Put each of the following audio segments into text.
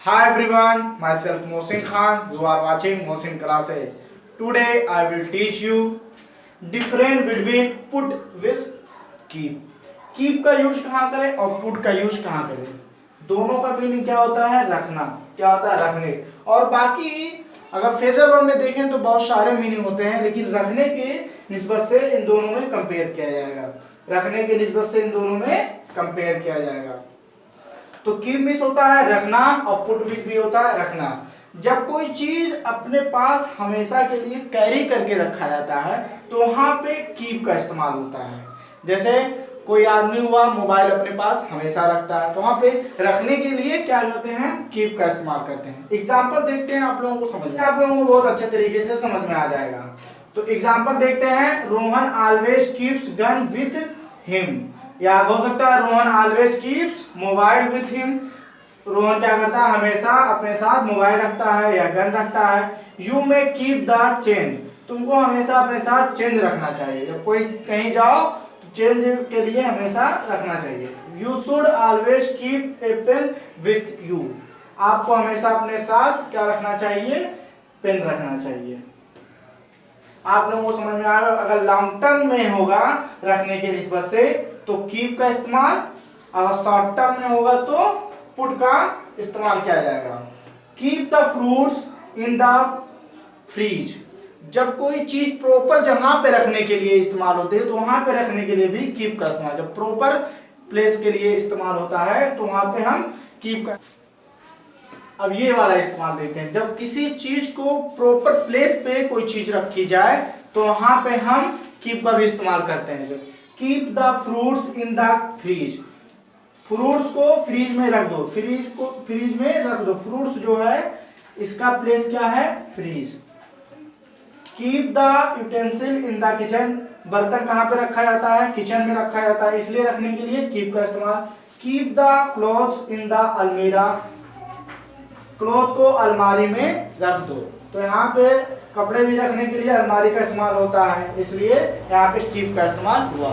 Hi everyone, myself Mohsin Khan. You are watching Mohsin classes. Today I will teach you difference between put with keep. Keep का use कहाँ करें और put का use कहाँ करें, दोनों का मीनिंग क्या होता है? रखना। क्या होता है? रखने। और बाकी अगर फ्रेजल वर्ब में देखें तो बहुत सारे मीनिंग होते हैं, लेकिन रखने के निस्बत से इन दोनों में कंपेयर किया जाएगा। रखने के निस्बत से इन दोनों में कंपेयर किया जाएगा। तो कीप मीन्स होता है रखना और पुट मीन्स भी होता है रखना। जब कोई चीज अपने पास हमेशा के लिए कैरी करके रखा जाता है तो वहां पे कीप का इस्तेमाल होता है। जैसे कोई आदमी हुआ मोबाइल अपने पास हमेशा रखता है, तो वहां पे रखने के लिए क्या करते हैं? कीप का इस्तेमाल करते हैं। एग्जाम्पल देखते हैं, आप लोगों को समझ में, आप लोगों को बहुत अच्छे तरीके से समझ में आ जाएगा। तो एग्जाम्पल देखते हैं, Rohan always keeps gun with him, या हो सकता है Rohan always keeps mobile with him. Rohan क्या करता है? हमेशा अपने साथ मोबाइल रखता है या गन रखता है। यू में कीप द चेंज, तुमको हमेशा अपने साथ चेंज रखना चाहिए। जब कोई कहीं जाओ तो चेंज के लिए हमेशा रखना चाहिए। You should always keep a pen with you, आपको हमेशा अपने साथ क्या रखना चाहिए? पेन रखना चाहिए। आप लोगों को समझ में आएगा। अगर लॉन्ग टर्म में होगा रखने के निस्बत से तो कीप का इस्तेमाल, और शॉर्ट टर्म में होगा तो पुट का इस्तेमाल किया जाएगा। Keep the fruits in the fridge, जब कोई चीज प्रॉपर जगह पे रखने के लिए इस्तेमाल होती है तो वहां पे रखने के लिए भी कीप का इस्तेमाल, जब प्रॉपर प्लेस के लिए इस्तेमाल होता है तो वहां पे हम कीप का। अब ये वाला इस्तेमाल देखते हैं, जब किसी चीज को प्रॉपर प्लेस पे कोई चीज रखी जाए तो वहां पे हम कीप का भी इस्तेमाल करते हैं। Keep the fruits in the fridge, fruits को फ्रीज में रख दो, फ्रीज में रख दो। फ्रूट्स जो है इसका प्लेस क्या है? Fridge. Keep the utensil in the kitchen, बर्तन कहाँ पे रखा जाता है? किचन में रखा जाता है, इसलिए रखने के लिए कीप का इस्तेमाल। Keep the clothes in the अलमीरा, क्लॉथ को अलमारी में रख दो। तो यहाँ पे कपड़े भी रखने के लिए अलमारी का इस्तेमाल होता है, इसलिए यहाँ पे कीप का इस्तेमाल हुआ।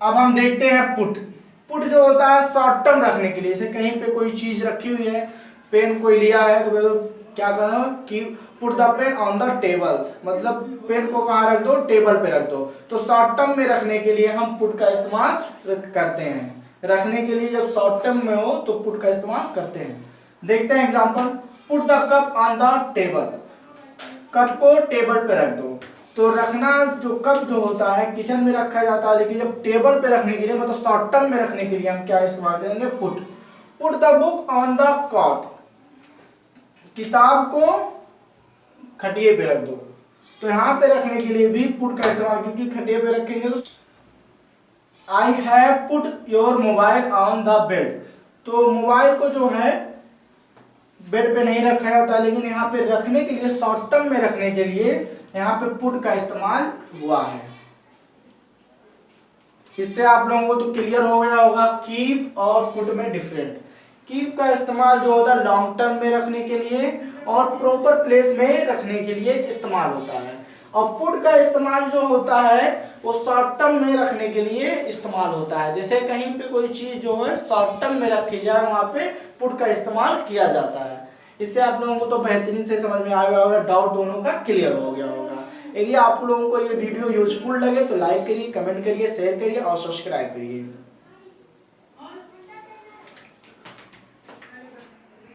अब हम देखते हैं पुट। पुट जो होता है शॉर्ट टर्म रखने के लिए, जैसे कहीं पे कोई चीज रखी हुई है, पेन कोई लिया है तो क्या करना? कि put the pain on the table, मतलब पेन को कहाँ रख दो? टेबल पे रख दो। तो शॉर्ट टर्म में रखने के लिए हम पुट का इस्तेमाल करते हैं। रखने के लिए जब शॉर्ट टर्म में हो तो पुट का इस्तेमाल करते हैं। देखते हैं example, put the cup on the table, cup को टेबल पे रख दो। तो रखना जो कप जो होता है किचन में रखा जाता है, लेकिन जब टेबल पे रखने के लिए मतलब शॉर्ट टर्म में रखने के लिए हम क्या इस्तेमाल करेंगे? Put. Put the book on the cot, किताब को खटिए पे रख दो। तो यहाँ पे रखने के लिए भी पुट का इस्तेमाल, क्योंकि खटिए पे रखेंगे तो I have put your mobile on the bed, तो मोबाइल को जो है बेड पे नहीं रखा जाता, लेकिन यहाँ पे रखने के लिए शॉर्ट टर्म में रखने के लिए यहाँ पे पुट का इस्तेमाल हुआ है। इससे आप लोगों को तो क्लियर हो गया होगा कीप और पुट में डिफरेंट। कीप का इस्तेमाल जो होता है लॉन्ग टर्म में रखने के लिए और प्रॉपर प्लेस में रखने के लिए इस्तेमाल होता है, और पुट का इस्तेमाल जो होता है वो शॉर्ट टर्म में रखने के लिए इस्तेमाल होता है। जैसे कहीं पे कोई चीज जो है शॉर्ट टर्म में रखी जाए वहां पे पुट का इस्तेमाल किया जाता है। इससे आप लोगों को तो बेहतरीन से समझ में आ गया होगा, डाउट दोनों का क्लियर हो गया होगा। यदि आप लोगों को ये वीडियो यूजफुल लगे तो लाइक करिए, कमेंट करिए, शेयर करिए और सब्सक्राइब करिए।